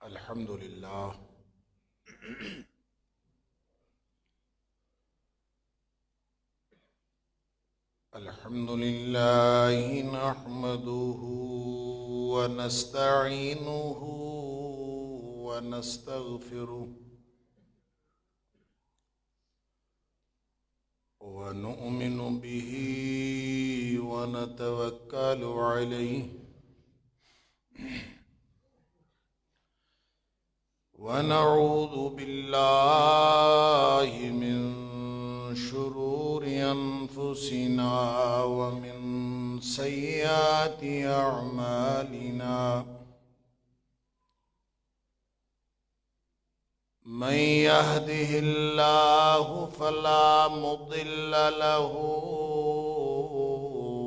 الحمد لله الحمد لله نحمده ونستعينه ونستغفره ونؤمن به ونتوكل عليه ونعوذ بالله من شرور أنفسنا ومن سيئات أعمالنا من يهده الله فلا مضل له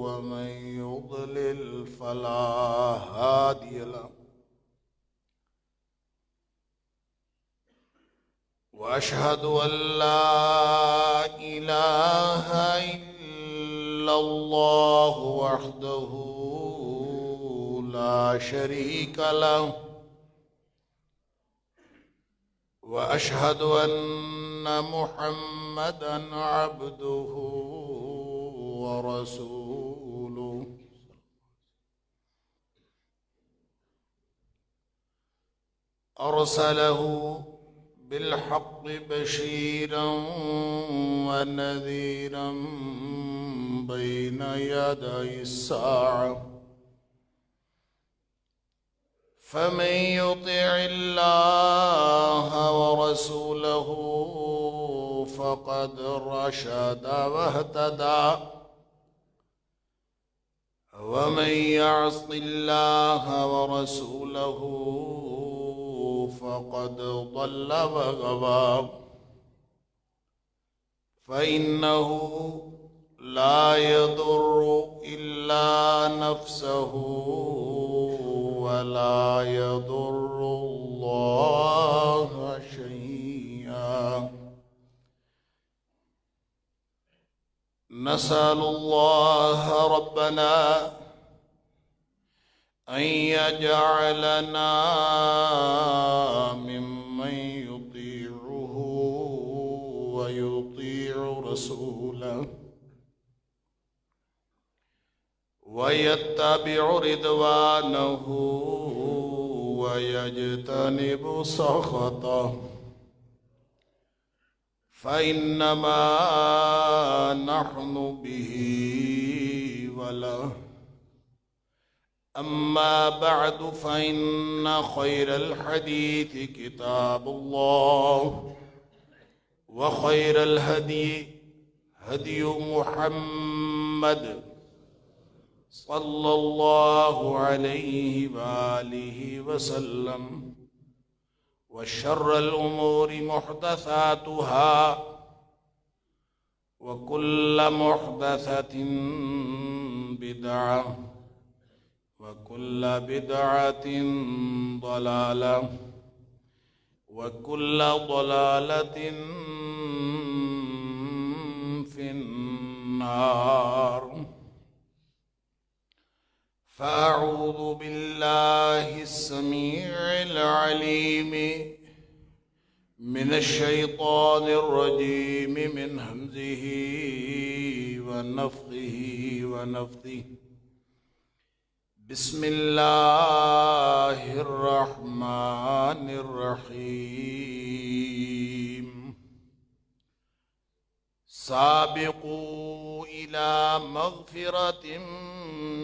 ومن يضلل فلا هادي له وأشهد أن لا إله إلا الله وحده لا شريك له وأشهد أن محمدًا عبده ورسوله أرسله بالحق بشيرا ونذيرا بين يدي الساعة فمن يطع الله ورسوله فقد رشد واهتدى ومن يعص الله ورسوله فقد ضل وغوى فإنه لا يضر إلا نفسه ولا يضر الله شيئا نسأل الله ربنا أن يجعلنا ممن يطيعه ويطيع رسوله ويتبع رضوانه ويجتنب سخطه فإنما نحن به وله أما بعد فإن خير الحديث كتاب الله وخير الهدي هدي محمد صلى الله عليه وآله وسلم وشر الأمور محدثاتها وكل محدثة بدعة وكل بدعة ضلالة وكل ضلالة في النار فأعوذ بالله السميع العليم من الشيطان الرجيم من همزه ونفخه ونفثه بسم الله الرحمن الرحيم سابقوا إلى مغفرة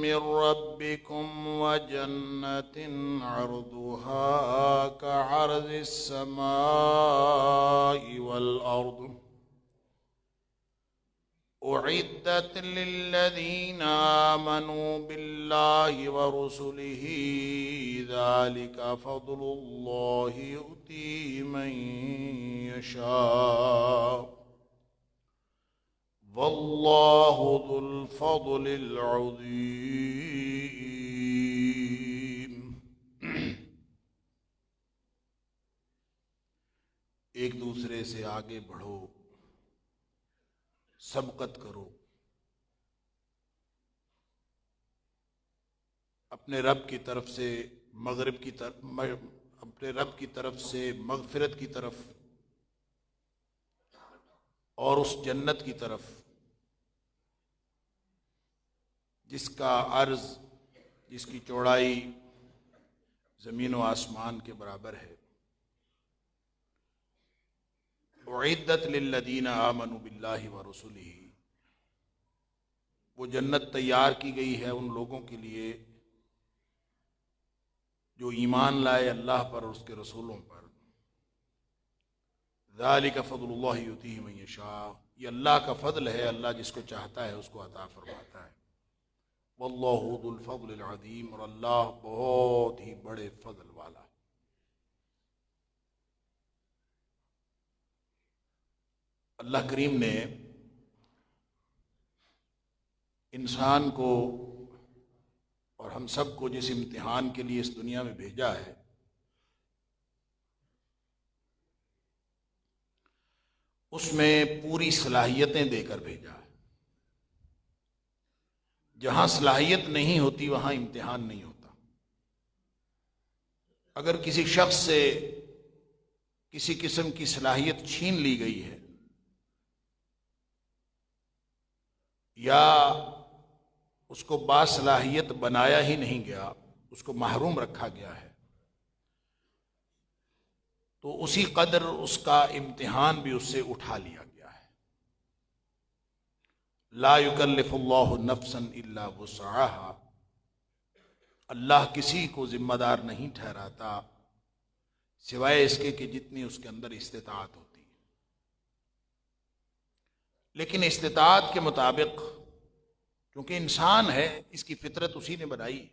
من ربكم وجنة عرضها كعرض السماء والأرض أعدت للذين آمنوا بالله ورسله ذلك فضل الله يؤتيه من يشاء والله ذو الفضل العظيم ایک دوسرے سے آگے بڑھو، سبقت کرو، اپنے رب کی طرف سے مغرب کی طرف اپنے رب کی طرف سے مغفرت کی طرف اور اس جنت کی طرف جس کا عرض، جس کی چوڑائی زمین و آسمان کے برابر ہے۔ اعدت للذین آمنوا باللہ ورسلہ، وہ جنت تیار کی گئی ہے ان لوگوں کے لیے جو ایمان لائے اللہ پر اور اس کے رسولوں پر۔ ذالک فضل اللہ یؤتیہ من یشاء، یہ اللہ کا فضل ہے، اللہ جس کو چاہتا ہے اس کو عطا فرماتا ہے۔ واللہ ذو الفضل العظیم، اور اللہ بہت ہی بڑے فضل والا ہے۔ اللہ کریم نے انسان کو اور ہم سب کو جس امتحان کے لیے اس دنیا میں بھیجا ہے، اس میں پوری صلاحیتیں دے کر بھیجا ہے۔ جہاں صلاحیت نہیں ہوتی وہاں امتحان نہیں ہوتا۔ اگر کسی شخص سے کسی قسم کی صلاحیت چھین لی گئی ہے یا اس کو باصلاحیت بنایا ہی نہیں گیا، اس کو محروم رکھا گیا ہے، تو اسی قدر اس کا امتحان بھی اس سے اٹھا لیا گیا ہے۔ لا یکلف اللہ نفسا الا وسعها، اللہ کسی کو ذمہ دار نہیں ٹھہراتا سوائے اس کے کہ جتنی اس کے اندر استطاعت ہوتی ہے۔ لیکن استطاعت کے مطابق، کیونکہ انسان ہے، اس کی فطرت اسی نے بنائی،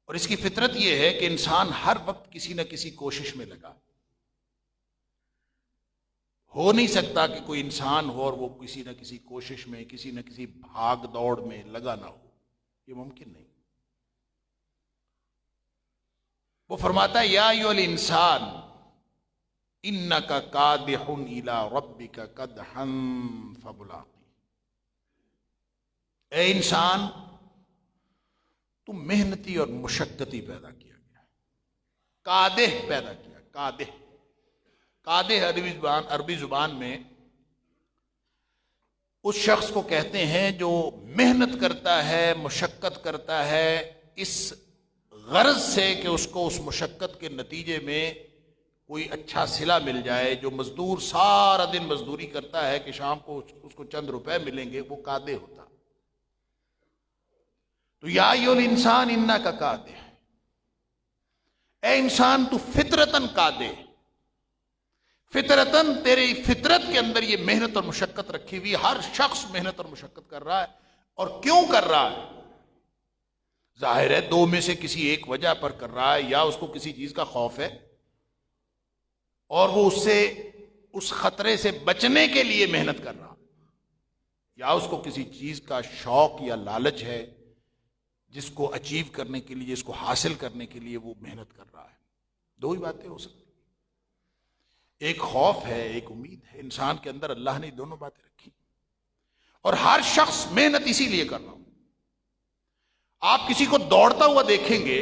اور اس کی فطرت یہ ہے کہ انسان ہر وقت کسی نہ کسی کوشش میں لگا۔ ہو نہیں سکتا کہ کوئی انسان ہو اور وہ کسی نہ کسی کوشش میں، کسی نہ کسی بھاگ دوڑ میں لگا نہ ہو، یہ ممکن نہیں۔ وہ فرماتا ہے یا ایھا الانسان انک کادح الی ربک کدحا فملاقی، اے انسان تو محنتی اور مشقتی پیدا کیا گیا، کادح پیدا کیا۔ کادح عربی زبان میں اس شخص کو کہتے ہیں جو محنت کرتا ہے، مشقت کرتا ہے، اس غرض سے کہ اس کو اس مشقت کے نتیجے میں کوئی اچھا صلہ مل جائے۔ جو مزدور سارا دن مزدوری کرتا ہے کہ شام کو اس کو چند روپے ملیں گے، وہ کادح ہوتا۔ تو یا ایھا الانسان انک کادح، اے انسان تو فطرتاً کادح، فطرتاً تیری فطرت کے اندر یہ محنت اور مشقت رکھی ہوئی۔ ہر شخص محنت اور مشقت کر رہا ہے، اور کیوں کر رہا ہے؟ ظاہر ہے دو میں سے کسی ایک وجہ پر کر رہا ہے، یا اس کو کسی چیز کا خوف ہے اور وہ اس خطرے سے بچنے کے لیے محنت کر رہا، یا اس کو کسی چیز کا شوق یا لالچ ہے جس کو اچیو کرنے کے لیے، جس کو حاصل کرنے کے لیے وہ محنت کر رہا ہے۔ دو ہی باتیں ہو سکتی، ایک خوف ہے، ایک امید ہے۔ انسان کے اندر اللہ نے دونوں باتیں رکھی، اور ہر شخص محنت اسی لیے کر رہا ہوں۔ آپ کسی کو دوڑتا ہوا دیکھیں گے،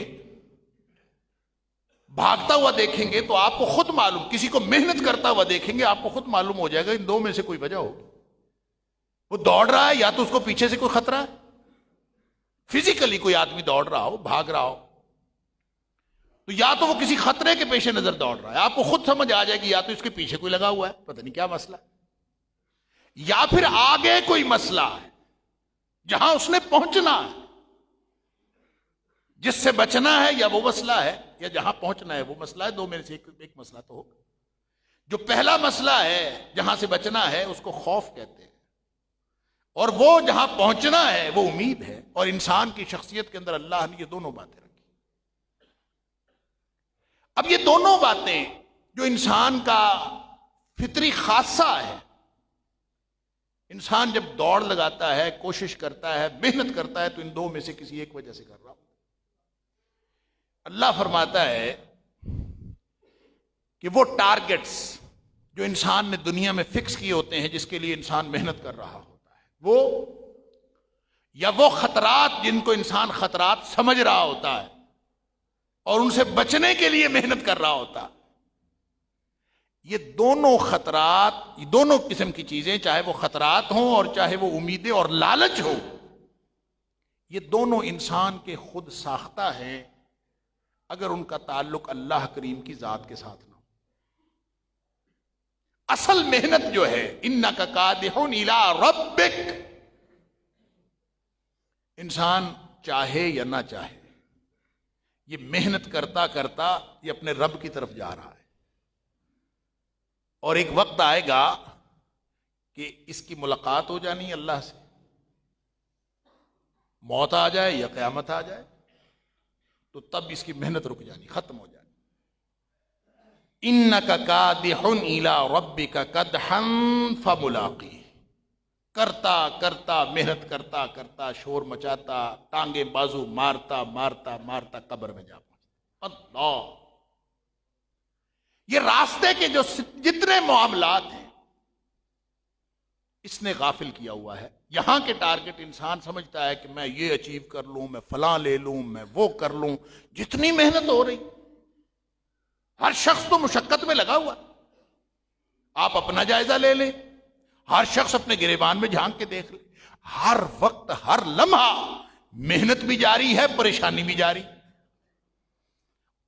بھاگتا ہوا دیکھیں گے تو آپ کو خود معلوم، کسی کو محنت کرتا ہوا دیکھیں گے آپ کو خود معلوم ہو جائے گا ان دو میں سے کوئی وجہ ہوگی۔ وہ دوڑ رہا ہے، یا تو اس کو پیچھے سے کوئی خطرہ ہے، فزیکلی کوئی آدمی دوڑ رہا ہو، بھاگ رہا ہو، تو یا تو وہ کسی خطرے کے پیش نظر دوڑ رہا ہے، آپ کو خود سمجھ آ جائے گی یا تو اس کے پیچھے کوئی لگا ہوا ہے، پتہ نہیں کیا مسئلہ ہے، یا پھر آگے کوئی مسئلہ ہے جہاں اس نے پہنچنا ہے، جس سے بچنا ہے یا وہ مسئلہ ہے، یا جہاں پہنچنا ہے وہ مسئلہ ہے۔ دو میں سے ایک مسئلہ تو ہوگا۔ جو پہلا مسئلہ ہے جہاں سے بچنا ہے اس کو خوف کہتے ہیں، اور وہ جہاں پہنچنا ہے وہ امید ہے۔ اور انسان کی شخصیت کے اندر اللہ نے یہ دونوں باتیں رکھی۔ اب یہ دونوں باتیں جو انسان کا فطری خاصہ ہے، انسان جب دوڑ لگاتا ہے، کوشش کرتا ہے، محنت کرتا ہے، تو ان دو میں سے کسی ایک وجہ سے کر رہا ہوں۔ اللہ فرماتا ہے کہ وہ ٹارگٹس جو انسان نے دنیا میں فکس کیے ہوتے ہیں، جس کے لیے انسان محنت کر رہا ہوتا ہے، وہ یا وہ خطرات جن کو انسان خطرات سمجھ رہا ہوتا ہے اور ان سے بچنے کے لیے محنت کر رہا ہوتا. یہ دونوں خطرات، یہ دونوں قسم کی چیزیں، چاہے وہ خطرات ہوں اور چاہے وہ امیدیں اور لالچ ہو، یہ دونوں انسان کے خود ساختہ ہیں اگر ان کا تعلق اللہ کریم کی ذات کے ساتھ نہ ہو. اصل محنت جو ہے اِنَّكَ كَادِحٌ إِلَىٰ رَبِّكَ، انسان چاہے یا نہ چاہے یہ محنت کرتا کرتا یہ اپنے رب کی طرف جا رہا ہے. اور ایک وقت آئے گا کہ اس کی ملاقات ہو جانی اللہ سے، موت آ جائے یا قیامت آ جائے تو تب اس کی محنت رک جانی، ختم ہو جانی. اِنَّكَ كَادِحٌ إِلَىٰ رَبِّكَ كَدْحًا فَمُلَاقِيهِ، کرتا کرتا محنت کرتا کرتا شور مچاتا ٹانگیں بازو مارتا مارتا مارتا قبر میں جا پہنچتا. اللہ، یہ راستے کے جو جتنے معاملات ہیں اس نے غافل کیا ہوا ہے. یہاں کے ٹارگٹ انسان سمجھتا ہے کہ میں یہ اچیو کر لوں، میں فلاں لے لوں، میں وہ کر لوں. جتنی محنت ہو رہی، ہر شخص تو مشقت میں لگا ہوا. آپ اپنا جائزہ لے لیں، ہر شخص اپنے گریبان میں جھانک کے دیکھ لے. ہر وقت ہر لمحہ محنت بھی جاری ہے، پریشانی بھی جاری.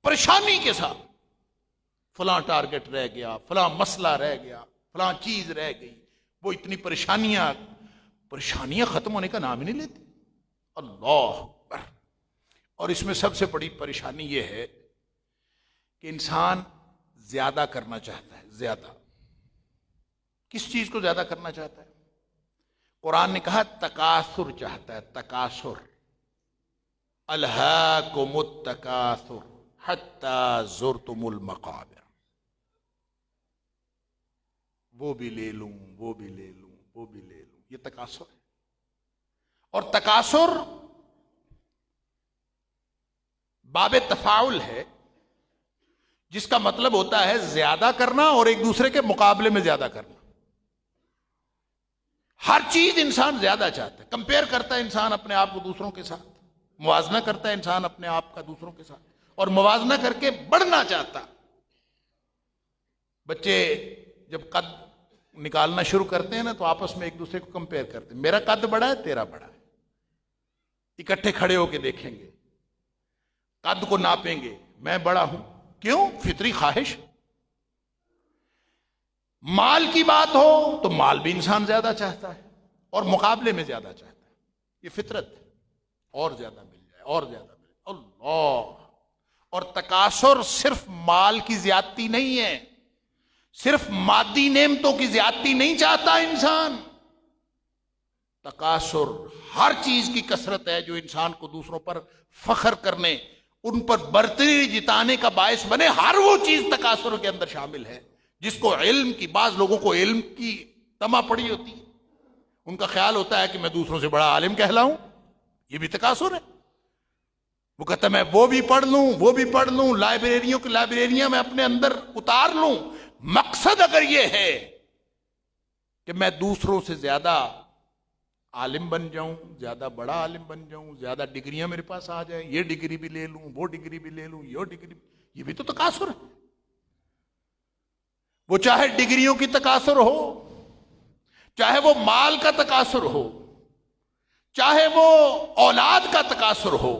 پریشانی کے ساتھ فلاں ٹارگٹ رہ گیا، فلاں مسئلہ رہ گیا، فلاں چیز رہ گئی. وہ اتنی پریشانیاں ختم ہونے کا نام ہی نہیں لیتی. اللہ اکبر. اور اس میں سب سے بڑی پریشانی یہ ہے کہ انسان زیادہ کرنا چاہتا ہے. زیادہ کس چیز کو زیادہ کرنا چاہتا ہے؟ قرآن نے کہا تکاثر چاہتا ہے. تکاثر، الہاکم التکاثر حتی زرتم المقابر. وہ بھی لے لوں، وہ بھی لے لوں، وہ بھی لے لوں. یہ تکاثر ہے. اور تکاثر باب تفاعل ہے، جس کا مطلب ہوتا ہے زیادہ کرنا اور ایک دوسرے کے مقابلے میں زیادہ کرنا. ہر چیز انسان زیادہ چاہتا ہے. کمپیئر کرتا ہے انسان اپنے آپ کو دوسروں کے ساتھ، موازنہ کرتا ہے انسان اپنے آپ کا دوسروں کے ساتھ، اور موازنہ کر کے بڑھنا چاہتا. بچے جب قد نکالنا شروع کرتے ہیں نا تو آپس میں ایک دوسرے کو کمپیئر کرتے ہیں. میرا قد بڑا ہے، تیرا بڑا ہے. اکٹھے کھڑے ہو کے دیکھیں گے، قد کو ناپیں گے، میں بڑا ہوں. کیوں؟ فطری خواہش. مال کی بات ہو تو مال بھی انسان زیادہ چاہتا ہے اور مقابلے میں زیادہ چاہتا ہے. یہ فطرت ہے. اور زیادہ مل جائے، اور زیادہ مل جائے. اللہ. اور تکاثر صرف مال کی زیادتی نہیں ہے، صرف مادی نعمتوں کی زیادتی نہیں چاہتا انسان. تکاثر ہر چیز کی کثرت ہے جو انسان کو دوسروں پر فخر کرنے، ان پر برتری جتانے کا باعث بنے. ہر وہ چیز تکاثر کے اندر شامل ہے. جس کو علم کی، بعض لوگوں کو علم کی تما پڑی ہوتی ہے، ان کا خیال ہوتا ہے کہ میں دوسروں سے بڑا عالم کہلاؤں. یہ بھی تکاثر ہے. وہ کہتا ہے میں وہ بھی پڑھ لوں، وہ بھی پڑھ لوں، لائبریریوں کی لائبریریاں میں اپنے اندر اتار لوں. مقصد اگر یہ ہے کہ میں دوسروں سے زیادہ عالم بن جاؤں، زیادہ بڑا عالم بن جاؤں، زیادہ ڈگریاں میرے پاس آ جائیں، یہ ڈگری بھی لے لوں، وہ ڈگری بھی لے لوں، یہ ڈگری، یہ بھی تو تکاثر ہے. وہ چاہے ڈگریوں کی تکاثر ہو، چاہے وہ مال کا تکاثر ہو، چاہے وہ اولاد کا تکاثر ہو،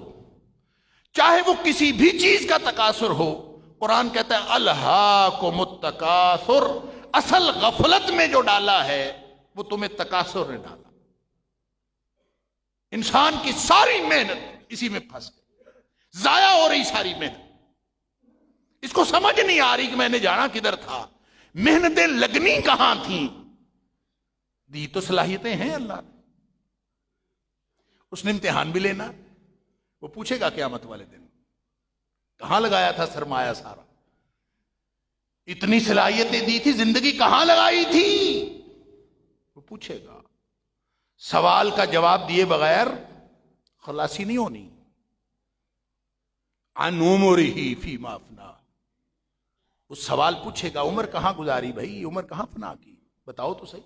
چاہے وہ کسی بھی چیز کا تکاثر ہو. قرآن کہتا ہے الہاکم التکاثر. اصل غفلت میں جو ڈالا ہے وہ تمہیں تکاثر نے ڈالا. انسان کی ساری محنت اسی میں پھنس گئی، ضائع ہو رہی ساری محنت. اس کو سمجھ نہیں آ رہی کہ میں نے جانا کدھر تھا، محنتیں لگنی کہاں تھیں. دی تو صلاحیتیں ہیں اللہ نے، اس نے امتحان بھی لینا. وہ پوچھے گا قیامت والے دن کہاں لگایا تھا سرمایہ سارا، اتنی صلاحیتیں دی تھی، زندگی کہاں لگائی تھی. وہ پوچھے گا. سوال کا جواب دیے بغیر خلاصی نہیں ہونی. عن عمرہ فیما افنا. وہ سوال پوچھے گا عمر کہاں گزاری بھائی، عمر کہاں فنا کی، بتاؤ تو صحیح،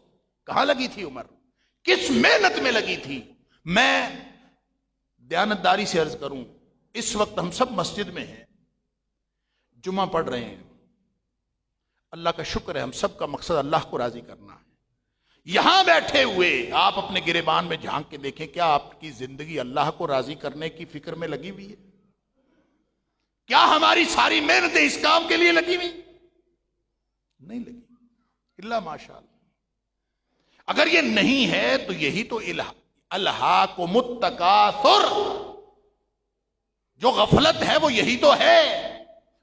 کہاں لگی تھی عمر، کس محنت میں لگی تھی. میں دیانتداری سے عرض کروں، اس وقت ہم سب مسجد میں ہیں، جمعہ پڑھ رہے ہیں، اللہ کا شکر ہے، ہم سب کا مقصد اللہ کو راضی کرنا ہے۔ یہاں بیٹھے ہوئے آپ اپنے گریبان میں جھانک کے دیکھیں، کیا آپ کی زندگی اللہ کو راضی کرنے کی فکر میں لگی ہوئی ہے؟ کیا ہماری ساری محنتیں اس کام کے لیے لگی ہوئی؟ نہیں لگی، اللہ ماشاء اللہ۔ اگر یہ نہیں ہے تو یہی تو الہاکم التکاثر، جو غفلت ہے وہ یہی تو ہے،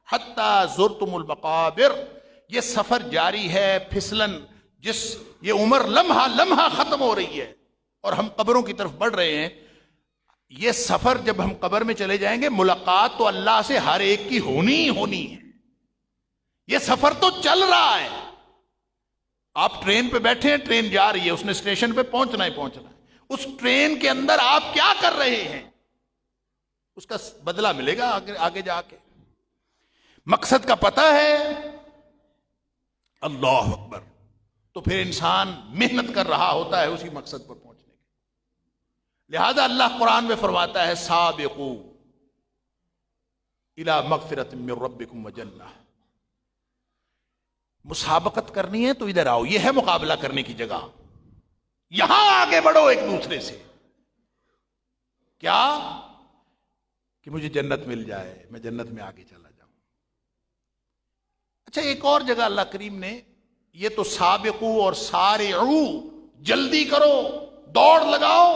حتی زرتم المقابر، یہ سفر جاری ہے، پھسلن، یہ عمر لمحہ لمحہ ختم ہو رہی ہے اور ہم قبروں کی طرف بڑھ رہے ہیں۔ یہ سفر جب ہم قبر میں چلے جائیں گے، ملاقات تو اللہ سے ہر ایک کی ہونی ہی ہونی ہے۔ یہ سفر تو چل رہا ہے، آپ ٹرین پہ بیٹھے ہیں، ٹرین جا رہی ہے، اس نے اسٹیشن پہ پہنچنا ہی پہنچنا ہے، اس ٹرین کے اندر آپ کیا کر رہے ہیں اس کا بدلہ ملے گا آگے جا کے۔ مقصد کا پتہ ہے، اللہ اکبر، تو پھر انسان محنت کر رہا ہوتا ہے اسی مقصد پر پہنچنے کے۔ لہذا اللہ قرآن میں فرماتا ہے سابقوا الی مغفرۃ من ربکم وجنہ، مسابقت کرنی ہے تو ادھر آؤ، یہ ہے مقابلہ کرنے کی جگہ، یہاں آگے بڑھو ایک دوسرے سے، کیا کہ مجھے جنت مل جائے، میں جنت میں آگے چلا جاؤں۔ اچھا، ایک اور جگہ اللہ کریم نے یہ تو سابقو اور سارعو، جلدی کرو، دوڑ لگاؤ،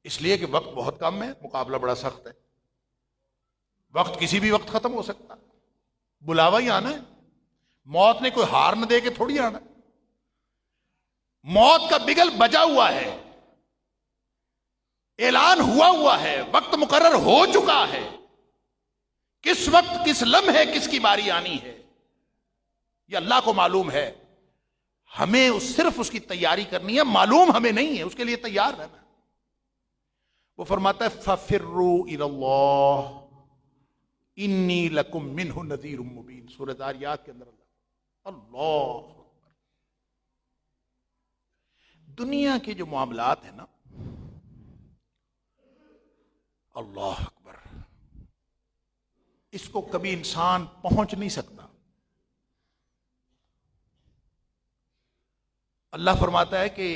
اس لیے کہ وقت بہت کم ہے، مقابلہ بڑا سخت ہے، وقت کسی بھی وقت ختم ہو سکتا ہے، بلاوا ہی آنا ہے، موت نے کوئی ہار نہ دے کے تھوڑی آنا، موت کا بگل بجا ہوا ہے، اعلان ہوا ہے، وقت مقرر ہو چکا ہے، کس وقت کس لمحے کس کی باری آنی ہے یہ اللہ کو معلوم ہے، ہمیں صرف اس کی تیاری کرنی ہے، معلوم ہمیں نہیں ہے، اس کے لیے تیار رہنا۔ وہ فرماتا ہے فَفِرُّوا إِلَى اللَّهِ إِنِّي لَكُمْ مِنْهُ نَذِيرٌ مُبِينٌ، سورۃ ذاریات کے اندر اللہ دنیا کے جو معاملات ہیں نا، اللہ اکبر، اس کو کبھی انسان پہنچ نہیں سکتا۔ اللہ فرماتا ہے کہ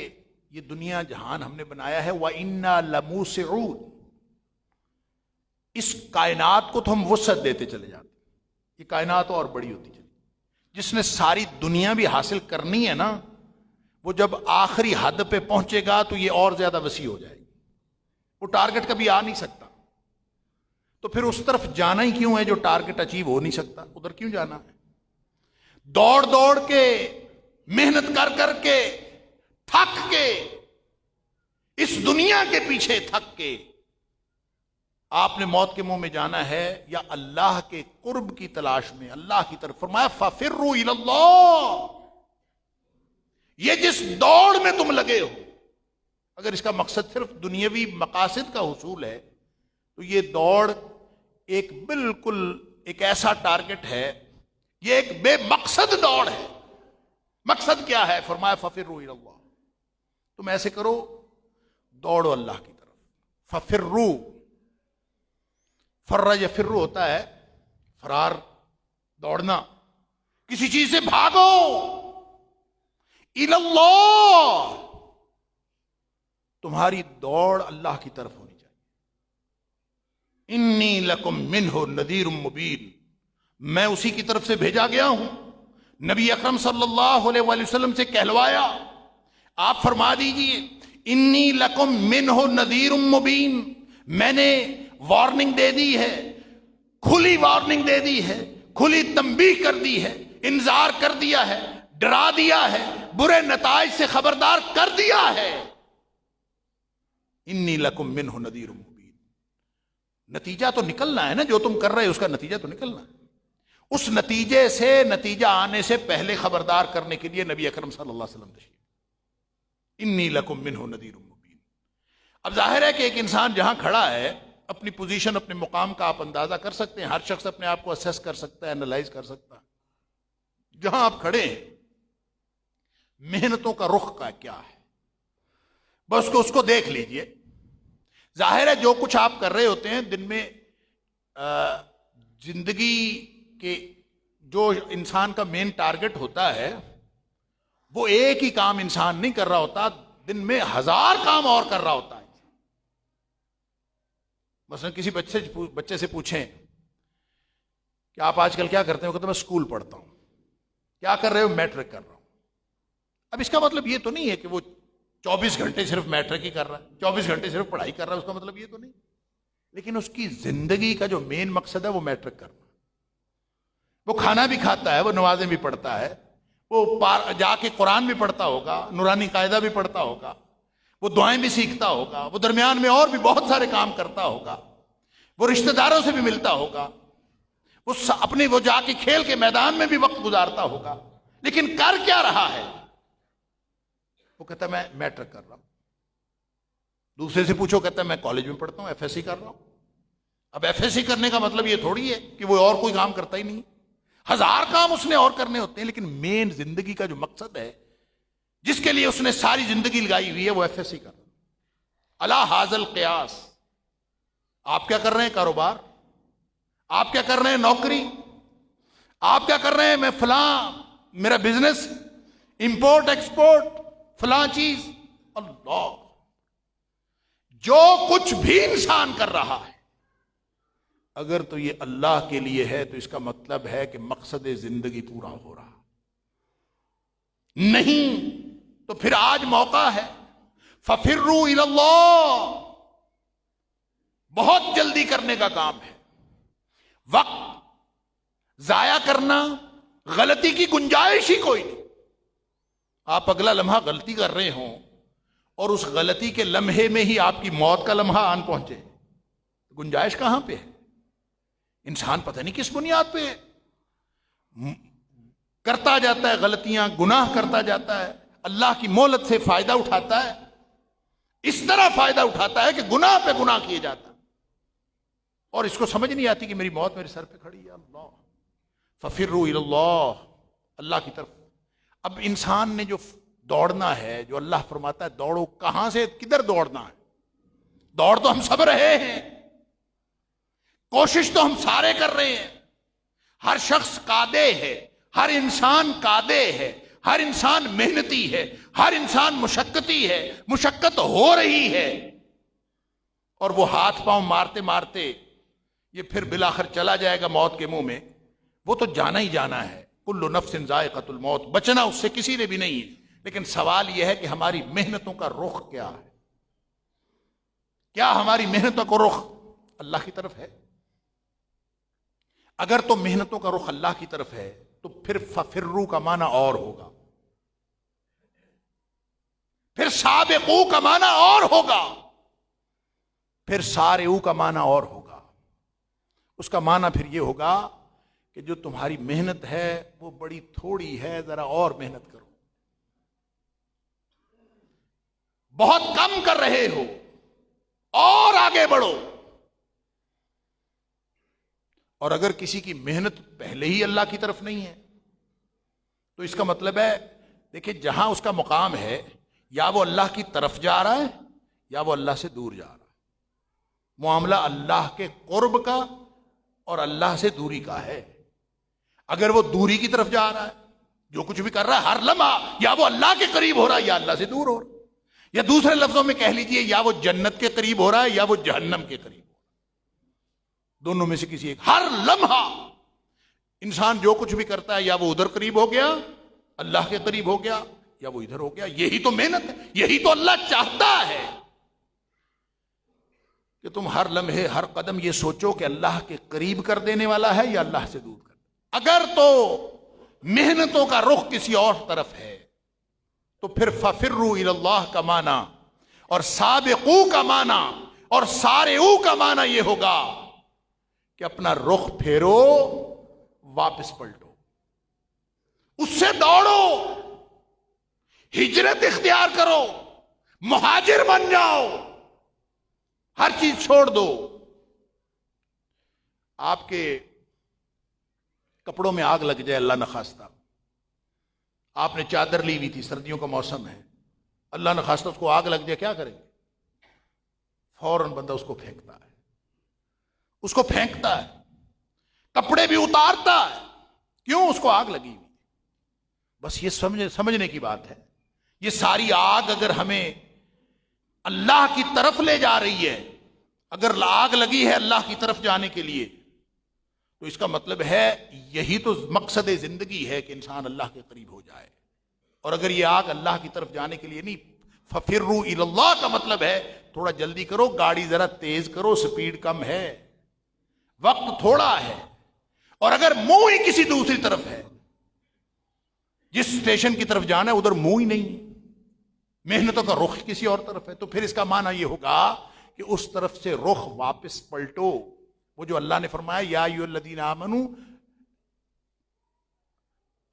یہ دنیا جہان ہم نے بنایا ہے، وَإِنَّا لَمُوسِعُونَ، اس کائنات کو تو ہم وسعت دیتے چلے جاتے، یہ کائنات اور بڑی ہوتی چلی، جس نے ساری دنیا بھی حاصل کرنی ہے نا، وہ جب آخری حد پہ پہنچے گا تو یہ اور زیادہ وسیع ہو جائے گی، وہ ٹارگٹ کبھی آ نہیں سکتا، تو پھر اس طرف جانا ہی کیوں ہے جو ٹارگٹ اچیو ہو نہیں سکتا، ادھر کیوں جانا ہے؟ دوڑ دوڑ کے، محنت کر کر کے، تھک کے، اس دنیا کے پیچھے تھک کے آپ نے موت کے منہ میں جانا ہے یا اللہ کے قرب کی تلاش میں، اللہ کی طرف؟ فرمایا فَفِرُّوا إِلَى اللَّهِ، یہ جس دوڑ میں تم لگے ہو، اگر اس کا مقصد صرف دنیاوی مقاصد کا حصول ہے تو یہ دوڑ ایک بالکل ایک ایسا ٹارگٹ ہے، یہ ایک بے مقصد دوڑ ہے۔ مقصد کیا ہے؟ فرمایا فَفِرُّوا إِلَى اللَّهِ، تم ایسے کرو، دوڑو اللہ کی طرف۔ فَفِرُّوا، فرّ یفر ہوتا ہے فرار، دوڑنا، کسی چیز سے بھاگو، إِلَى اللَّهِ، تمہاری دوڑ اللہ کی طرف ہونی چاہیے۔ انی لکم منہ نذیر مبین، میں اسی کی طرف سے بھیجا گیا ہوں۔ نبی اکرم صلی اللہ علیہ وآلہ وسلم سے کہلوایا، آپ فرما دیجئے انی لکم منہ نذیر مبین، میں نے وارننگ دے دی ہے، کھلی وارننگ دے دی ہے، کھلی تنبیہ کر دی ہے، انذار کر دیا ہے، ڈرا دیا ہے، برے نتائج سے خبردار کر دیا ہے۔ انی لکم منہ نذیر مبین، نتیجہ تو نکلنا ہے نا، جو تم کر رہے ہو اس کا نتیجہ تو نکلنا ہے، اس نتیجے سے، نتیجہ آنے سے پہلے خبردار کرنے کے لیے نبی اکرم صلی اللہ علیہ وسلم تشریف، انی لکم منہ نذیر مبین۔ اب ظاہر ہے کہ ایک انسان جہاں کھڑا ہے، اپنی پوزیشن، اپنے مقام کا آپ اندازہ کر سکتے ہیں، ہر شخص اپنے آپ کو اسیس کر سکتا ہے، انالائز کر سکتا ہے، جہاں آپ کھڑے ہیں محنتوں کا رخ کا کیا ہے، بس اس کو دیکھ لیجئے۔ ظاہر ہے جو کچھ آپ کر رہے ہوتے ہیں دن میں زندگی کے جو انسان کا مین ٹارگٹ ہوتا ہے وہ ایک ہی کام انسان نہیں کر رہا ہوتا، دن میں 1000 کام اور کر رہا ہوتا ہے. مثلا کسی بچے سے پوچھیں کہ آپ آج کل کیا کرتے ہیں، وہ کہتے ہیں میں اسکول پڑھتا ہوں. کیا کر رہے ہو؟ میٹرک کر رہا ہوں. اب اس کا مطلب یہ تو نہیں ہے کہ وہ 24 گھنٹے صرف میٹرک ہی کر رہا ہے، 24 گھنٹے صرف پڑھائی کر رہا ہے، اس کا مطلب یہ تو نہیں. لیکن اس کی زندگی کا جو مین مقصد ہے وہ میٹرک کرنا. وہ کھانا بھی کھاتا ہے، وہ نمازیں بھی پڑھتا ہے، وہ جا کے قرآن بھی پڑھتا ہوگا، نورانی قاعدہ بھی پڑھتا ہوگا، وہ دعائیں بھی سیکھتا ہوگا، وہ درمیان میں اور بھی بہت سارے کام کرتا ہوگا، وہ رشتہ داروں سے بھی ملتا ہوگا، وہ جا کے کھیل کے میدان میں بھی وقت گزارتا ہوگا. لیکن کر کیا رہا ہے؟ وہ کہتا ہے میں میٹرک کر رہا ہوں. دوسرے سے پوچھو، کہتا ہے میں کالج میں پڑھتا ہوں، ایف ایس سی کر رہا ہوں. اب ایف ایس سی کرنے کا مطلب یہ تھوڑی ہے کہ وہ اور کوئی کام کرتا ہی نہیں. 1000 کام اس نے اور کرنے ہوتے ہیں، لیکن مین زندگی کا جو مقصد ہے جس کے لیے اس نے ساری زندگی لگائی ہوئی ہے وہ ایف ایس سی کر رہا ہے. الا حاضل قیاس. آپ کیا کر رہے ہیں؟ کاروبار. آپ کیا کر رہے ہیں؟ نوکری. آپ کیا کر رہے ہیں؟ میں فلاں میرا بزنس، امپورٹ ایکسپورٹ، فلاں چیز. اللہ، جو کچھ بھی انسان کر رہا ہے اگر تو یہ اللہ کے لیے ہے تو اس کا مطلب ہے کہ مقصد زندگی پورا ہو رہا. نہیں تو پھر آج موقع ہے. ففروا الی اللہ. بہت جلدی کرنے کا کام ہے. وقت ضائع کرنا، غلطی کی گنجائش ہی کوئی نہیں. آپ اگلا لمحہ غلطی کر رہے ہوں اور اس غلطی کے لمحے میں ہی آپ کی موت کا لمحہ آن پہنچے، گنجائش کہاں پہ ہے؟ انسان پتہ نہیں کس بنیاد پہ کرتا جاتا ہے غلطیاں، گناہ کرتا جاتا ہے، اللہ کی مہلت سے فائدہ اٹھاتا ہے. اس طرح فائدہ اٹھاتا ہے کہ گناہ پہ گناہ کیے جاتا اور اس کو سمجھ نہیں آتی کہ میری موت میرے سر پہ کھڑی ہے. اللہ، ففروا الی اللہ، اللہ کی طرف. اب انسان نے جو دوڑنا ہے، جو اللہ فرماتا ہے دوڑو، کہاں سے کدھر دوڑنا ہے؟ دوڑ تو ہم سب رہے ہیں، کوشش تو ہم سارے کر رہے ہیں. ہر شخص قادے ہے، ہر انسان قادے ہے، ہر انسان محنتی ہے، ہر انسان مشقتی ہے، مشقت ہو رہی ہے. اور وہ ہاتھ پاؤں مارتے مارتے یہ پھر بالآخر چلا جائے گا موت کے منہ میں. وہ تو جانا ہی جانا ہے. کل نفس ذائقۃ الموت. بچنا اس سے کسی نے بھی نہیں ہے. لیکن سوال یہ ہے کہ ہماری محنتوں کا رخ کیا ہے؟ کیا ہماری محنتوں کا رخ اللہ کی طرف ہے؟ اگر تو محنتوں کا رخ اللہ کی طرف ہے تو پھر ففروا کا معنی اور ہوگا، پھر سابقو کا معنی اور ہوگا، پھر سارعو کا معنی اور ہوگا. اس کا معنی پھر یہ ہوگا کہ جو تمہاری محنت ہے وہ بڑی تھوڑی ہے، ذرا اور محنت کرو. بہت کم کر رہے ہو، اور آگے بڑھو. اور اگر کسی کی محنت پہلے ہی اللہ کی طرف نہیں ہے تو اس کا مطلب ہے، دیکھیں جہاں اس کا مقام ہے یا وہ اللہ کی طرف جا رہا ہے یا وہ اللہ سے دور جا رہا ہے. معاملہ اللہ کے قرب کا اور اللہ سے دوری کا ہے. اگر وہ دوری کی طرف جا رہا ہے، جو کچھ بھی کر رہا ہے ہر لمحہ یا وہ اللہ کے قریب ہو رہا ہے یا اللہ سے دور ہو رہا ہے. یا دوسرے لفظوں میں کہہ لیجئے یا وہ جنت کے قریب ہو رہا ہے یا وہ جہنم کے قریب ہو رہا ہے. دونوں میں سے کسی ایک. ہر لمحہ انسان جو کچھ بھی کرتا ہے یا وہ ادھر قریب ہو گیا، اللہ کے قریب ہو گیا، یا وہ ادھر ہو گیا. یہی تو محنت ہے، یہی تو اللہ چاہتا ہے کہ تم ہر لمحے ہر قدم یہ سوچو کہ اللہ کے قریب کر دینے والا ہے یا اللہ سے دور کر. اگر تو محنتوں کا رخ کسی اور طرف ہے تو پھر ففروا الی اللہ کا معنی اور سابقو کا معنی اور سارعو کا معنی یہ ہوگا کہ اپنا رخ پھیرو، واپس پلٹو، اس سے دوڑو، ہجرت اختیار کرو، مہاجر بن جاؤ، ہر چیز چھوڑ دو. آپ کے کپڑوں میں آگ لگ جائے اللہ نخواستہ، آپ نے چادر لی ہوئی تھی، سردیوں کا موسم ہے، اللہ نخواستہ اس کو آگ لگ جائے، کیا کریں گے؟ فوراً بندہ اس کو پھینکتا ہے. اس کو پھینکتا ہے، کپڑے بھی اتارتا ہے، کیوں؟ اس کو آگ لگی ہوئی۔ بس یہ سمجھنے کی بات ہے، یہ ساری آگ اگر ہمیں اللہ کی طرف لے جا رہی ہے، اگر آگ لگی ہے اللہ کی طرف جانے کے لیے، تو اس کا مطلب ہے یہی تو مقصد زندگی ہے کہ انسان اللہ کے قریب ہو جائے۔ اور اگر یہ آگ اللہ کی طرف جانے کے لیے نہیں، فَفِرُّوا إِلَى اللَّهِ کا مطلب ہے تھوڑا جلدی کرو، گاڑی ذرا تیز کرو، سپیڈ کم ہے، وقت تھوڑا ہے۔ اور اگر منہ ہی کسی دوسری طرف ہے، جس اسٹیشن کی طرف جانا ہے ادھر منہ ہی نہیں ہے، محنتوں کا رخ کسی اور طرف ہے، تو پھر اس کا معنی یہ ہوگا کہ اس طرف سے رخ واپس پلٹو۔ وہ جو اللہ نے فرمایا یا ایھا الذین آمنوا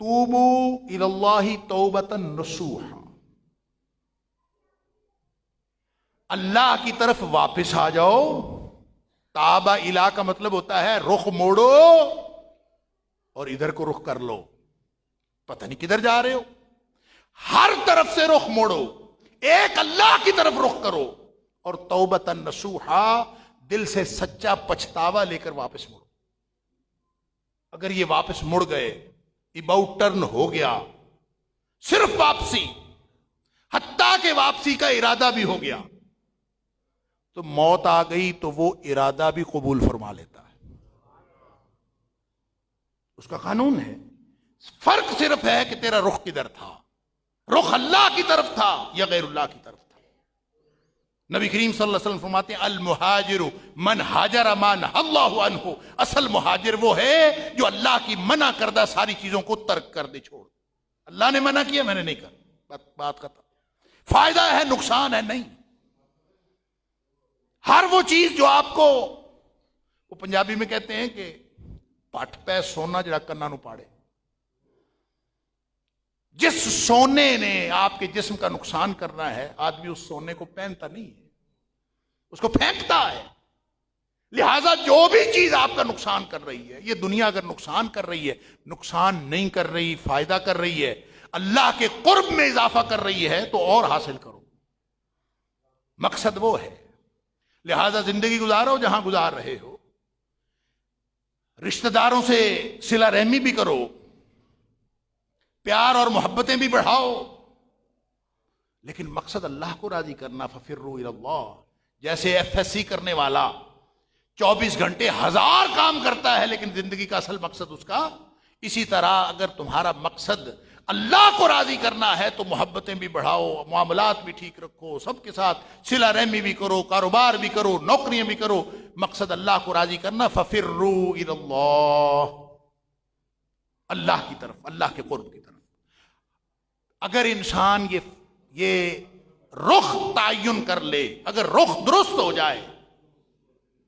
توبوا الی اللہ توبۃ نصوحا، اللہ کی طرف واپس آ جاؤ۔ تابہ الی کا مطلب ہوتا ہے رخ موڑو اور ادھر کو رخ کر لو، پتہ نہیں کدھر جا رہے ہو، ہر طرف سے رخ موڑو، ایک اللہ کی طرف رخ کرو، اور توبۃ نصوحا، دل سے سچا پچھتاوا لے کر واپس مڑو۔ اگر یہ واپس مڑ گئے، اباؤٹ ٹرن ہو گیا، صرف واپسی، حتیٰ کہ واپسی کا ارادہ بھی ہو گیا، تو موت آ گئی تو وہ ارادہ بھی قبول فرما لیتا ہے، اس کا قانون ہے۔ فرق صرف ہے کہ تیرا رخ کدھر تھا، رخ اللہ کی طرف تھا یا غیر اللہ کی طرف تھا۔ نبی کریم صلی اللہ علیہ وسلم فرماتے ہیں المہاجر من ہاجر ما نہی اللہ عنہ، اصل مہاجر وہ ہے جو اللہ کی منع کردہ ساری چیزوں کو ترک کر دے، چھوڑ۔ اللہ نے منع کیا، میں نے نہیں کر، بات ختم۔ فائدہ ہے نقصان ہے نہیں۔ ہر وہ چیز جو آپ کو، وہ پنجابی میں کہتے ہیں کہ پٹ پہ سونا جڑا کنا نو پاڑے، جس سونے نے آپ کے جسم کا نقصان کرنا ہے، آدمی اس سونے کو پہنتا نہیں ہے، اس کو پھینکتا ہے۔ لہذا جو بھی چیز آپ کا نقصان کر رہی ہے، یہ دنیا اگر نقصان کر رہی ہے، نقصان نہیں کر رہی، فائدہ کر رہی ہے، اللہ کے قرب میں اضافہ کر رہی ہے، تو اور حاصل کرو، مقصد وہ ہے۔ لہذا زندگی گزارو جہاں گزار رہے ہو، رشتہ داروں سے صلہ رحمی بھی کرو، پیار اور محبتیں بھی بڑھاؤ، لیکن مقصد اللہ کو راضی کرنا۔ ففروا الی اللہ، جیسے ایف ایس سی کرنے والا 24 گھنٹے 1000 کام کرتا ہے لیکن زندگی کا اصل مقصد اس کا، اسی طرح اگر تمہارا مقصد اللہ کو راضی کرنا ہے تو محبتیں بھی بڑھاؤ، معاملات بھی ٹھیک رکھو، سب کے ساتھ صلہ رحمی بھی کرو، کاروبار بھی کرو، نوکریاں بھی کرو، مقصد اللہ کو راضی کرنا۔ ففروا الی اللہ، اللہ کی طرف، اللہ کے قرب کی طرف۔ اگر انسان یہ رخ تعین کر لے، اگر رخ درست ہو جائے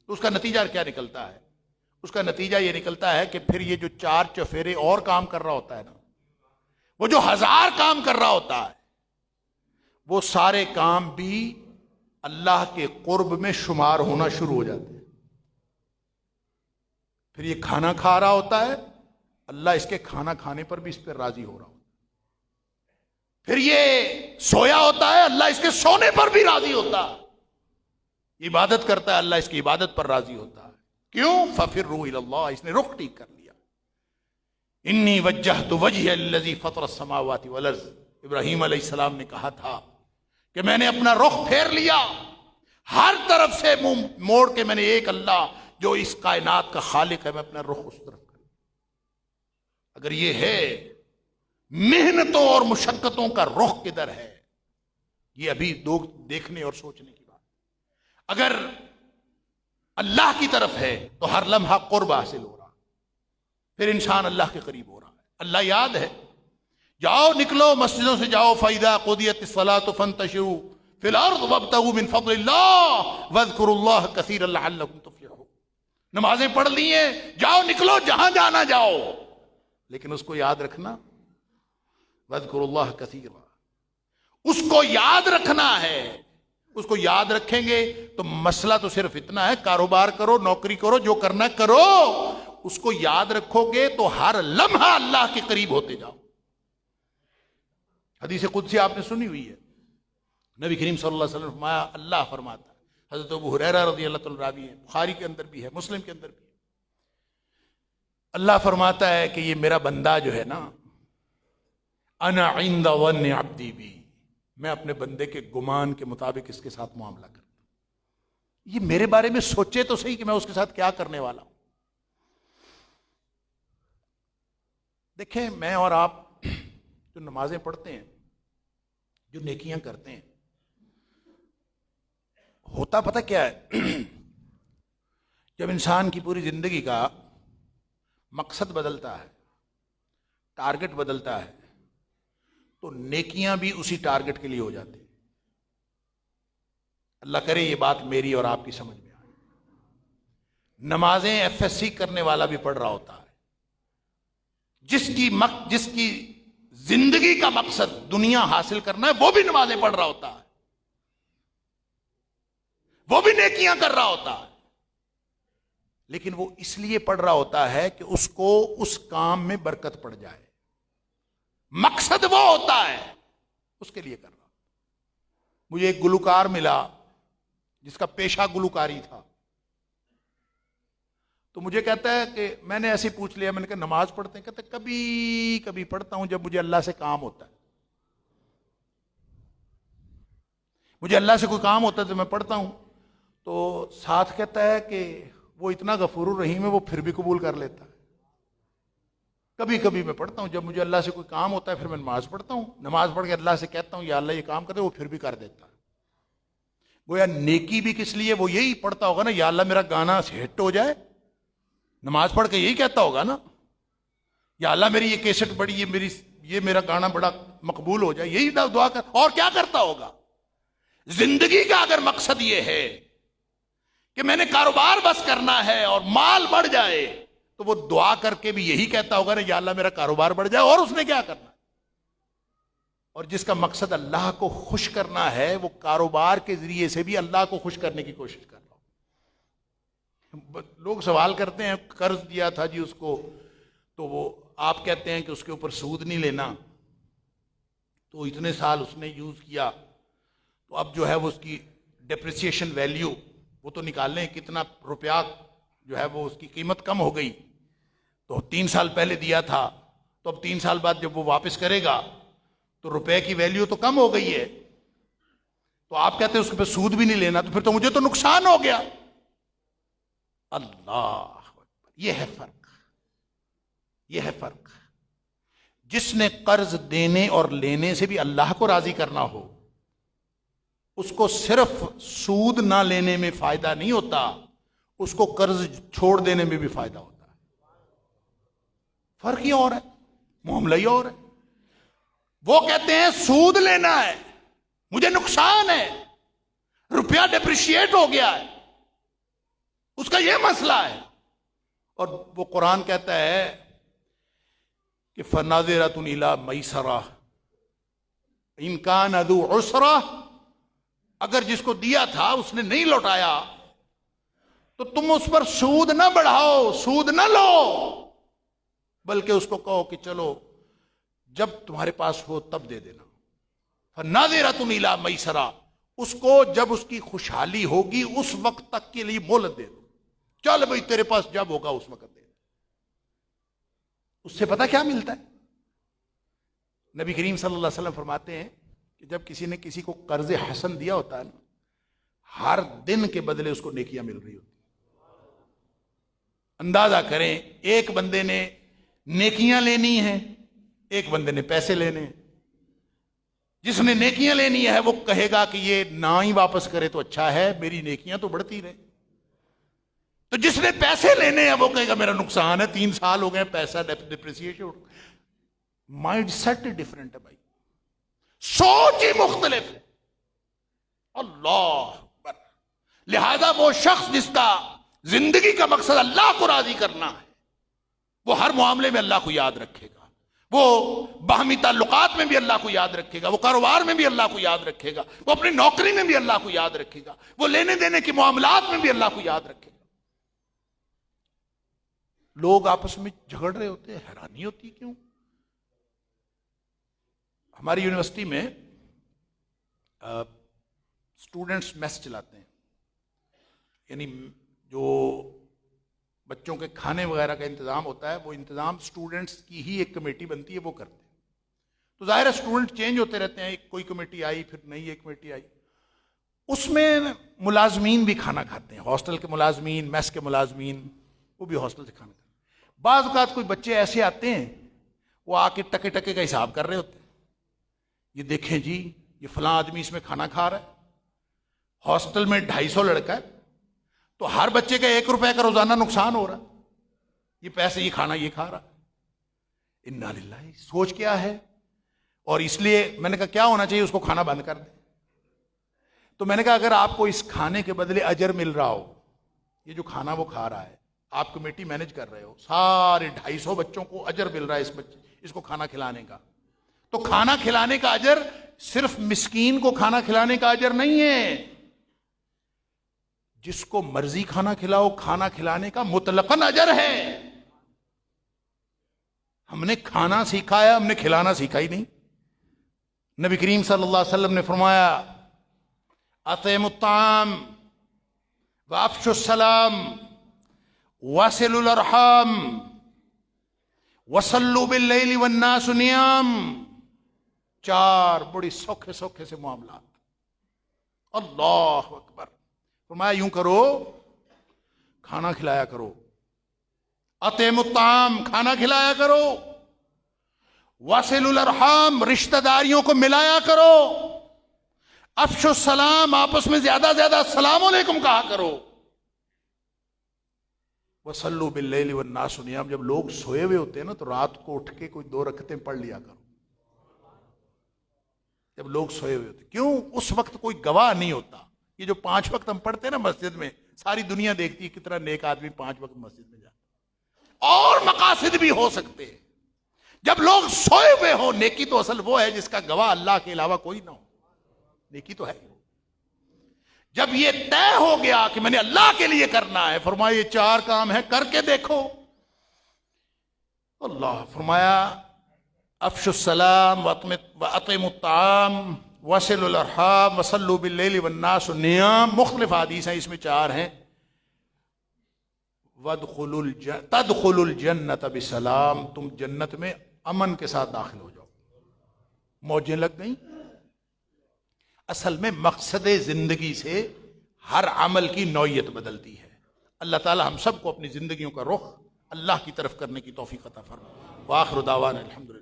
تو اس کا نتیجہ کیا نکلتا ہے؟ اس کا نتیجہ یہ نکلتا ہے کہ پھر یہ جو 4 چفیرے اور کام کر رہا ہوتا ہے نا، وہ جو 1000 کام کر رہا ہوتا ہے، وہ سارے کام بھی اللہ کے قرب میں شمار ہونا شروع ہو جاتے ہیں۔ پھر یہ کھانا کھا رہا ہوتا ہے، اللہ اس کے کھانا کھانے پر بھی اس پہ راضی ہو رہا ہوتا ہے۔ پھر یہ سویا ہوتا ہے، اللہ اس کے سونے پر بھی راضی ہوتا ہے۔ عبادت کرتا ہے، اللہ اس کی عبادت پر راضی ہوتا ہے۔ کیوں؟ ففروا الی اللہ، اس نے رخ ٹھیک کر لیا۔ انی وجہت وجہی الذی فطر السماوات والارض، ابراہیم علیہ السلام نے کہا تھا کہ میں نے اپنا رخ پھیر لیا، ہر طرف سے منہ موڑ کے میں نے ایک اللہ جو اس کائنات کا خالق ہے، میں اپنا رخ اس طرف کر۔ اگر یہ ہے محنتوں اور مشقتوں کا رخ کدھر ہے، یہ ابھی دیکھنے اور سوچنے کی بات۔ اگر اللہ کی طرف ہے تو ہر لمحہ قرب حاصل ہو رہا، پھر انسان اللہ کے قریب ہو رہا ہے۔ اللہ یاد ہے، جاؤ نکلو مسجدوں سے جاؤ، فَإِذَا قُضِيَتِ الصَّلَاةُ فَانتَشِرُوا فِي الْأَرْضِ وَابْتَغُوا مِن فَضْلِ اللَّهِ وَاذْكُرُوا اللَّهَ كَثِيرًا لَعَلَّكُمْ تُفْلِحُونَ۔ نمازیں پڑھ لی ہیں، جاؤ نکلو جہاں جانا جاؤ، لیکن اس کو یاد رکھنا، وَاذْكُرُوا اللَّهَ كَثِيرًا، اس کو یاد رکھنا ہے۔ اس کو یاد رکھیں گے تو مسئلہ تو صرف اتنا ہے، کاروبار کرو، نوکری کرو، جو کرنا کرو، اس کو یاد رکھو گے تو ہر لمحہ اللہ کے قریب ہوتے جاؤ۔ حدیث قدسی آپ نے سنی ہوئی ہے، نبی کریم صلی اللہ علیہ وسلم فرمایا، اللہ فرماتا ہے، حضرت ابو ہریرہ رضی اللہ تعالیٰ راوی ہے، بخاری کے اندر بھی ہے، مسلم کے اندر بھی ہے۔ اللہ فرماتا ہے کہ یہ میرا بندہ جو ہے نا، انا عند ظن عبدی بی، میں اپنے بندے کے گمان کے مطابق اس کے ساتھ معاملہ کرتا ہوں۔ یہ میرے بارے میں سوچے تو صحیح کہ میں اس کے ساتھ کیا کرنے والا ہوں۔ دیکھیں، میں اور آپ جو نمازیں پڑھتے ہیں، جو نیکیاں کرتے ہیں، ہوتا پتہ کیا ہے؟ جب انسان کی پوری زندگی کا مقصد بدلتا ہے، ٹارگٹ بدلتا ہے، تو نیکیاں بھی اسی ٹارگٹ کے لیے ہو جاتی ہیں۔ اللہ کرے یہ بات میری اور آپ کی سمجھ میں آئے۔ نمازیں ایف ایس سی کرنے والا بھی پڑھ رہا ہوتا ہے، جس کی زندگی کا مقصد دنیا حاصل کرنا ہے، وہ بھی نمازیں پڑھ رہا ہوتا ہے، وہ بھی نیکیاں کر رہا ہوتا ہے، لیکن وہ اس لیے پڑھ رہا ہوتا ہے کہ اس کو اس کام میں برکت پڑ جائے۔ مقصد وہ ہوتا ہے، اس کے لیے کر رہا۔ مجھے ایک گلوکار ملا جس کا پیشہ گلوکاری تھا، تو مجھے کہتا ہے کہ میں نے ایسے پوچھ لیا، میں نے کہا نماز پڑھتے ہیں؟ کہتا ہے کبھی کبھی پڑھتا ہوں، جب مجھے اللہ سے کام ہوتا ہے، مجھے اللہ سے کوئی کام ہوتا ہے تو میں پڑھتا ہوں۔ تو ساتھ کہتا ہے کہ وہ اتنا غفور الرحیم ہے، وہ پھر بھی قبول کر لیتا ہے۔ کبھی کبھی میں پڑھتا ہوں، جب مجھے اللہ سے کوئی کام ہوتا ہے پھر میں نماز پڑھتا ہوں، نماز پڑھ کے اللہ سے کہتا ہوں یا اللہ یہ کام کرے، وہ پھر بھی کر دیتا ہے۔ گویا نیکی بھی کس لیے؟ وہ یہی پڑھتا ہوگا نا، یا اللہ میرا گانا ہٹ ہو جائے، نماز پڑھ کے یہی کہتا ہوگا نا، یا اللہ میری یہ کیسٹ بڑی، یہ میرا گانا بڑا مقبول ہو جائے، یہی دعا کر۔ اور کیا کرتا ہوگا؟ زندگی کا اگر مقصد یہ ہے کہ میں نے کاروبار بس کرنا ہے اور مال بڑھ جائے، تو وہ دعا کر کے بھی یہی کہتا ہوگا نا، یا اللہ میرا کاروبار بڑھ جائے۔ اور اس نے کیا کرنا؟ اور جس کا مقصد اللہ کو خوش کرنا ہے، وہ کاروبار کے ذریعے سے بھی اللہ کو خوش کرنے کی کوشش کر رہا ہو۔ لوگ سوال کرتے ہیں قرض دیا تھا جی اس کو، تو وہ آپ کہتے ہیں کہ اس کے اوپر سود نہیں لینا، تو اتنے سال اس نے یوز کیا، تو اب جو ہے وہ اس کی ڈیپریسیشن ویلیو وہ تو نکال لیں، کتنا روپیہ جو ہے وہ اس کی قیمت کم ہو گئی، تو 3 سال پہلے دیا تھا، تو اب 3 سال بعد جب وہ واپس کرے گا تو روپے کی ویلیو تو کم ہو گئی ہے، تو آپ کہتے ہیں اس پہ سود بھی نہیں لینا، تو پھر تو مجھے تو نقصان ہو گیا۔ اللہ، یہ ہے فرق، یہ ہے فرق۔ جس نے قرض دینے اور لینے سے بھی اللہ کو راضی کرنا ہو، اس کو صرف سود نہ لینے میں فائدہ نہیں ہوتا، اس کو قرض چھوڑ دینے میں بھی فائدہ ہوتا ہے۔ فرق ہی اور ہے، معاملہ ہی اور ہے۔ وہ کہتے ہیں سود لینا ہے، مجھے نقصان ہے، روپیہ ڈیپریشیٹ ہو گیا ہے، اس کا یہ مسئلہ ہے۔ اور وہ قرآن کہتا ہے کہ فَنَاظِرَةٌ إِلَىٰ مَيْسَرَةٍ إِنْ كَانَ ذُو عُسْرَةٍ، اگر جس کو دیا تھا اس نے نہیں لوٹایا تو تم اس پر سود نہ بڑھاؤ، سود نہ لو، بلکہ اس کو کہو کہ چلو جب تمہارے پاس ہو تب دے دینا۔ فَنَاظِرَةٌ إِلَىٰ مَيْسَرَةٍ، اس کو جب اس کی خوشحالی ہوگی اس وقت تک کے لیے مہلت دے دو، چل بھائی تیرے پاس جب ہوگا اس وقت دے دو۔ اس سے پتہ کیا ملتا ہے؟ نبی کریم صلی اللہ علیہ وسلم فرماتے ہیں کہ جب کسی نے کسی کو قرض حسن دیا ہوتا ہے نا، ہر دن کے بدلے اس کو نیکیاں مل رہی ہوتی۔ اندازہ کریں، ایک بندے نے نیکیاں لینی ہیں، ایک بندے نے پیسے لینے ہیں۔ جس نے نیکیاں لینی ہے وہ کہے گا کہ یہ نہ ہی واپس کرے تو اچھا ہے، میری نیکیاں تو بڑھتی رہے۔ تو جس نے پیسے لینے ہیں وہ کہے گا میرا نقصان ہے، 3 سال ہو گئے پیسہ ڈپریسیشن۔ مائنڈ سیٹ ڈفرنٹ ہے بھائی، سوچ ہی مختلف ہے۔ اللہ اکبر۔ لہذا وہ شخص جس کا زندگی کا مقصد اللہ کو راضی کرنا ہے، وہ ہر معاملے میں اللہ کو یاد رکھے گا، وہ باہمی تعلقات میں بھی اللہ کو یاد رکھے گا، وہ کاروبار میں بھی اللہ کو یاد رکھے گا، وہ اپنی نوکری میں بھی اللہ کو یاد رکھے گا، وہ لینے دینے کے معاملات میں بھی اللہ کو یاد رکھے گا۔ لوگ آپس میں جھگڑ رہے ہوتے ہیں، حیرانی ہوتی کیوں؟ ہماری یونیورسٹی میں اسٹوڈنٹس میس چلاتے ہیں، یعنی جو بچوں کے کھانے وغیرہ کا انتظام ہوتا ہے وہ انتظام اسٹوڈنٹس کی ہی ایک کمیٹی بنتی ہے، وہ کرتے ہیں. تو ظاہر ہے اسٹوڈنٹ چینج ہوتے رہتے ہیں، کوئی کمیٹی آئی پھر نئی ایک کمیٹی آئی. اس میں ملازمین بھی کھانا کھاتے ہیں، ہاسٹل کے ملازمین، میس کے ملازمین، وہ بھی ہاسٹل سے کھانا کھاتے ہیں. بعض اوقات کوئی بچے ایسے آتے ہیں وہ آ کے ٹکے ٹکے کا حساب کر رہے ہوتے ہیں. یہ دیکھیں جی یہ فلاں آدمی اس میں کھانا کھا رہا ہے، ہاسٹل میں 250 لڑکا ہے تو ہر بچے کا 1 روپے کا روزانہ نقصان ہو رہا ہے، یہ پیسے یہ کھانا یہ کھا رہا. انا للہ، سوچ کیا ہے. اور اس لیے میں نے کہا کیا ہونا چاہیے، اس کو کھانا بند کر دیں. تو میں نے کہا اگر آپ کو اس کھانے کے بدلے اجر مل رہا ہو، یہ جو کھانا وہ کھا رہا ہے، آپ کمیٹی مینج کر رہے ہو، سارے 250 بچوں کو اجر مل رہا ہے اس کو کھانا کھلانے کا، تو کھانا کھلانے کا اجر صرف مسکین کو کھانا کھلانے کا اجر نہیں ہے، جس کو مرضی کھانا کھلاؤ، کھانا کھلانے کا مطلقاً اجر ہے. ہم نے کھانا سیکھا ہے، ہم نے کھلانا سیکھا ہی نہیں. نبی کریم صلی اللہ علیہ وسلم نے فرمایا اطعموا الطعام وافشوا السلام واصلوا الارحام وصلوا باللیل والناس نیام. 4 بڑی سوکھے سوکھے سے معاملات. اللہ اکبر. فرمایا یوں کرو، کھانا کھلایا کرو. اطعموا الطعام، کھانا کھلایا کرو. واصلوا الارحام، رشتہ داریوں کو ملایا کرو. افشوا السلام، آپس میں زیادہ زیادہ السلام علیکم کہا کرو. وصلوا باللیل والناس نیام، جب لوگ سوئے ہوئے ہوتے ہیں نا تو رات کو اٹھ کے کوئی 2 رکعتیں پڑھ لیا کرو. جب لوگ سوئے ہوئے ہوتے، کیوں؟ اس وقت کوئی گواہ نہیں ہوتا. یہ جو 5 وقت ہم پڑھتے ہیں نا مسجد میں، ساری دنیا دیکھتی ہے کتنا نیک آدمی 5 وقت مسجد میں جاتا. اور مقاصد بھی ہو سکتے ہیں. جب لوگ سوئے ہوئے ہو، نیکی تو اصل وہ ہے جس کا گواہ اللہ کے علاوہ کوئی نہ ہو. نیکی تو ہے. جب یہ طے ہو گیا کہ میں نے اللہ کے لیے کرنا ہے، فرمایا یہ 4 کام ہے، کر کے دیکھو. اللہ فرمایا افشوا السلام واطعموا الطعام واصلوا الارحام وصلوا باللیل والناس نیام. مختلف حدیث ہیں، اس میں 4 ہیں. تدخلوا الجنت بسلام، تم جنت میں امن کے ساتھ داخل ہو جاؤ. موجیں لگ گئیں. اصل میں مقصد زندگی سے ہر عمل کی نوعیت بدلتی ہے. اللہ تعالی ہم سب کو اپنی زندگیوں کا رخ اللہ کی طرف کرنے کی توفیق عطا فرمائے. وآخر دعوانا الحمدللہ.